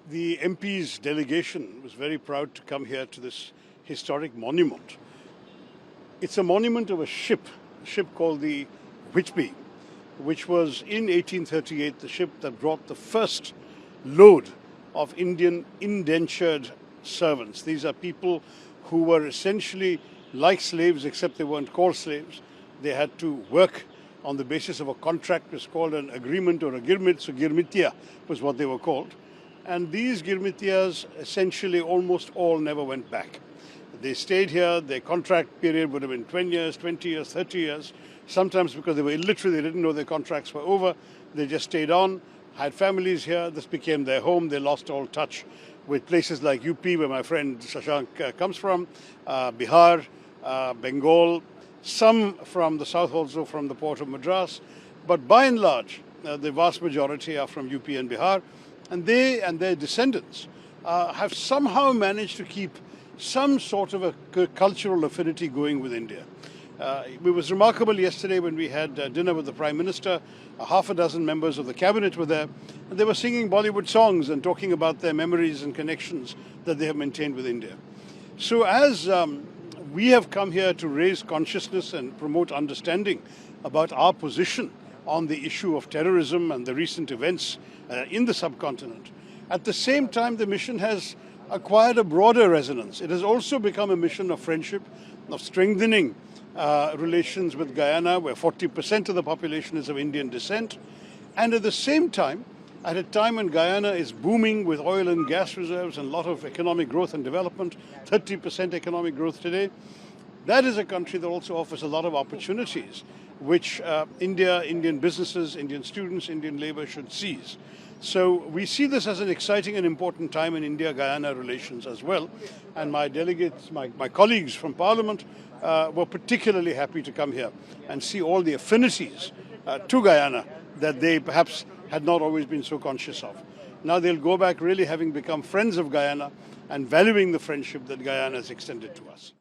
The MP's delegation was very proud to come here to this historic monument. It's a monument of a ship called the Whitby, which was in 1838 the ship that brought the first load of Indian indentured servants. These are people who were essentially like slaves, except they weren't called slaves. They had to work on the basis of a contract. It was called an agreement or a girmit. So girmitia was what they were called. And these girmitias essentially almost all never went back. They stayed here. Their contract period would have been 20 years, 30 years. Sometimes because they were illiterate, they didn't know their contracts were over. They just stayed on, had families here. This became their home. They lost all touch with places like UP, where my friend Shashank comes from, Bihar, Bengal, some from the south also from the port of Madras. But by and large, the vast majority are from UP and Bihar. And they and their descendants have somehow managed to keep some sort of a cultural affinity going with India. It was remarkable yesterday when we had dinner with the Prime Minister. Half a dozen members of the cabinet were there, and they were singing Bollywood songs and talking about their memories and connections that they have maintained with India. So as we have come here to raise consciousness and promote understanding about our position on the issue of terrorism and the recent events in the subcontinent, at the same time the mission has acquired a broader resonance. It has also become a mission of friendship, of strengthening relations with Guyana, where 40% of the population is of Indian descent. And at the same time, at a time when Guyana is booming with oil and gas reserves and a lot of economic growth and development, 30% economic growth today, that is a country that also offers a lot of opportunities which India, Indian businesses, Indian students, Indian labor should seize. So we see this as an exciting and important time in India-Guyana relations as well. And my delegates, my colleagues from Parliament were particularly happy to come here and see all the affinities to Guyana that they perhaps had not always been so conscious of. Now they'll go back really having become friends of Guyana and valuing the friendship that Guyana has extended to us.